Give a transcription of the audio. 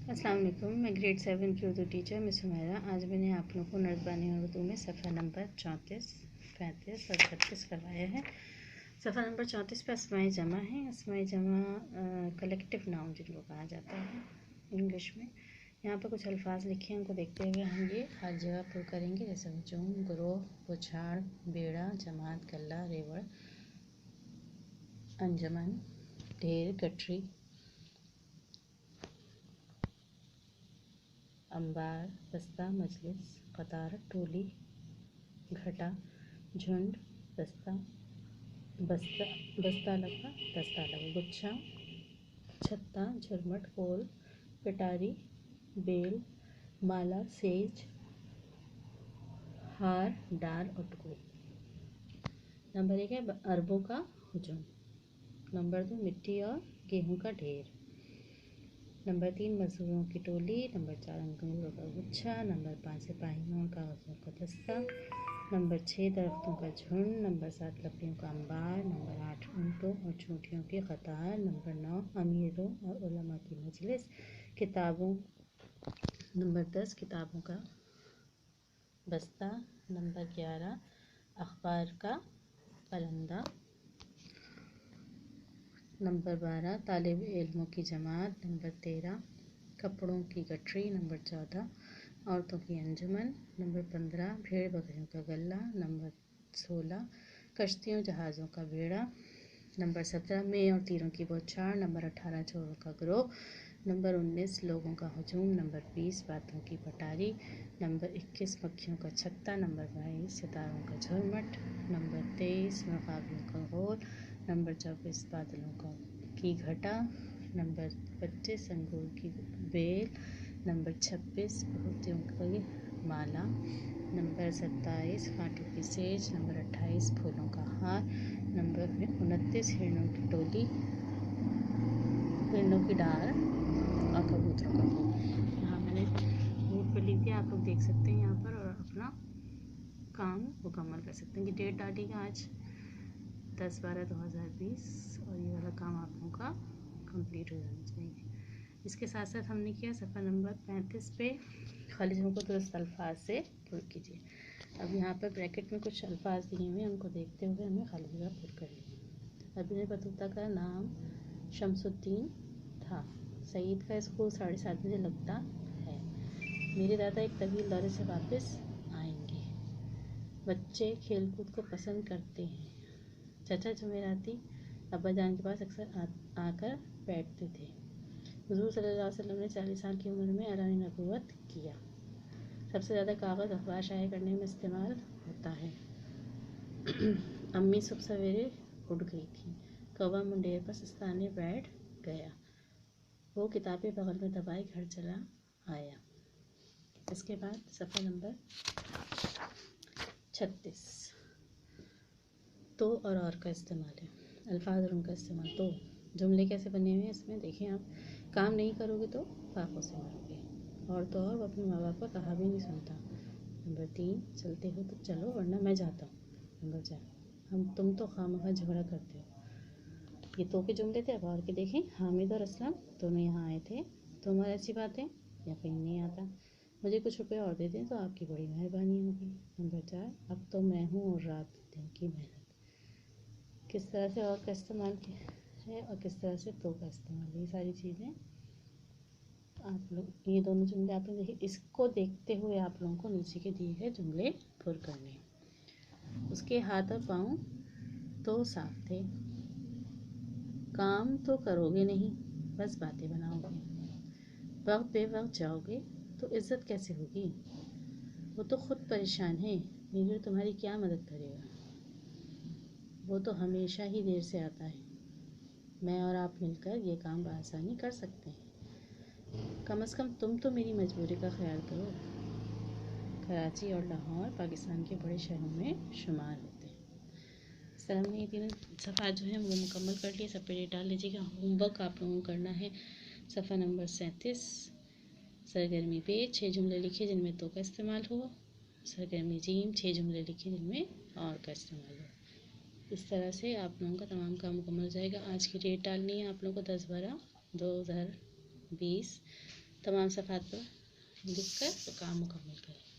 अस्सलाम वालेकुम। मैं ग्रेड 7 की उर्दू टीचर मिस हुमैरा। आज मैंने आप लोगों को नज़बानी उर्दू में सफ़ा नंबर 34, 35 और 36 करवाया है। सफ़ा नंबर 34 पे अस्माए जमा है। अस्माए जमा कलेक्टिव नाउन जिनको कहा जाता है इंग्लिश में। यहाँ पर कुछ अल्फाज लिखे हैं, उनको देखते हुए हम ये हर जगह पुर करेंगे, जैसे हुजूम, ग्रोह, बुछाड़, बेड़ा, जमात, गल्ला, रेवड़, अंजमन, ढेर, गठरी, अंबार, बस्ता, मजलिस, कतार, टोली, घटा, झुंड, बस्ता, बस्ता लगा, गुच्छा, छत्ता, झुरमट, कोल, पिटारी, बेल, माला, सेज, हार, डार और टुकड़ी। नंबर 1 है अरबों का हुजूम। नंबर 2 मिट्टी और गेहूं का ढेर। नंबर 3 मजदूरों की टोली। नंबर 4 अंगूरों का गुच्छा। नंबर 5 सिपाहियों और कागज़ों का दस्ता। नंबर 6 दरख्तों का झुंड। नंबर 7 लकड़ियों का अंबार। नंबर 8 ऊँटों और चूंटियों की कतार। नंबर 9 अमीरों और उलमा की मजलिस। किताबों। नंबर 10 किताबों का बस्ता। नंबर 11 अखबार का पलंदा। नंबर 12 तालिब इल्मों की जमात। नंबर 13 कपड़ों की गठरी। नंबर 14 औरतों की अंजुमन। नंबर 15 भेड़ बकरियों का गल्ला। नंबर 16 कश्तियों जहाज़ों का बेड़ा। नंबर 17 मेंह और तीरों की बौछार। नंबर 18 चोरों का गिरोह। नंबर 19 लोगों का हुजूम। नंबर 20 बातों की पटारी। नंबर 21 मक्खियों का छत्ता। नंबर 22 सितारों का झुरमट। नंबर 23 मकाबियों का गोल। नंबर 24 बादलों की घटा। नंबर 25 अंगूर की बेल। नंबर 26 बहुतियों की माला। नंबर 27 कांटों की सेज। नंबर 28 फूलों का हार। नंबर 29 हिरणों की टोली, हिरणों की डार और कबूतरों का घोंसला। यहाँ मैंने बोर्ड पर लिख दिया, आप लोग देख सकते हैं यहाँ पर, और अपना काम मुकम्मल कर सकते हैं। कि डेट डाली है आज 10/12/2020 और ये वाला काम आप लोगों का कंप्लीट हो जाना चाहिए। इसके साथ साथ हमने किया सफ़ा नंबर 35 पे खालिजों को दुरुस्त अल्फाज से पुर कीजिए। अब यहाँ पर ब्रैकेट में कुछ अल्फाज दिए हुए हैं, उनको देखते हुए हमें खालिजों का पुर करना। अबीन बतूता का नाम शमसुद्दीन था। सईद का स्कूल 7:30 बजे लगता है। मेरे दादा एक तवील दौरे से वापस आएंगे। बच्चे खेलकूद को पसंद करते हैं। चाचा जुमेराती अब्बा जान के पास अक्सर आकर बैठते थे। हुज़ूर सल्लल्लाहु अलैहि वसल्लम ने 40 साल की उम्र में ऐलान नबूवत किया। सबसे ज़्यादा कागज़ अखबार शाये करने में इस्तेमाल होता है। अम्मी सुबह सवेरे उठ गई थी। कौवा मुंडेर पर सस्ताने बैठ गया। वो किताबें बगल में दबाए घर चला आया। इसके बाद सफ़ा नंबर 36 तो और का इस्तेमाल है। अल्फाज और उनका इस्तेमाल। तो जुमले कैसे बने हुए हैं इसमें देखें आप। काम नहीं करोगे तो पापों से मरोगे। और तो और वो अपने माँ बाप का कहा भी नहीं सुनता। नंबर 3 चलते हो तो चलो वरना मैं जाता हूँ। नंबर 4 तुम तो खामखा झगड़ा करते हो। ये तो के जुमले थे। अब और के देखें। हामिद और असलम दोनों यहाँ आए थे। तुम्हारी ऐसी बात है या कहीं नहीं आता। मुझे कुछ रुपए और दे दें तो आपकी बड़ी मेहरबानी होगी। नंबर 4 अब तो मैं हूँ और रात दिन की मेहनत। किस तरह से और का इस्तेमाल है और किस तरह से तो का इस्तेमाल, ये सारी चीज़ें आप लोग, ये दोनों जुमले आप लोग देखिए। इसको देखते हुए आप लोगों को नीचे के दिए गए जुमले पुर करने। उसके हाथ और पाँव तो साफ थे। काम तो करोगे नहीं, बस बातें बनाओगे। वक्त बेवक्त जाओगे तो इज्जत कैसे होगी। वो तो खुद परेशान है, मीर तुम्हारी क्या मदद करेगा। वो तो हमेशा ही देर से आता है। मैं और आप मिलकर ये काम बआसानी कर सकते हैं। कम से कम तुम तो मेरी मजबूरी का ख्याल करो। कराची और लाहौर पाकिस्तान के बड़े शहरों में शुमार होते हैं। इस तरह हमने ये तीनों सफ़ा जो है वो मुकम्मल कर लिए। सब पे डेट डाल लीजिएगा। होमवर्क आप लोगों को करना है सफ़ा नंबर 37 सरगर्मी पे 6 जुमले लिखे जिनमें तो का इस्तेमाल हो। सरगर्मी जीम 6 जुमले लिखे जिनमें और का इस्तेमाल हो। इस तरह से आप लोगों का तमाम काम मुकम्मल हो जाएगा। आज की डेट डालनी है आप लोगों को 10/12/2020। तमाम सफ़ात पर लिख कर तो काम मुकम्मल करें।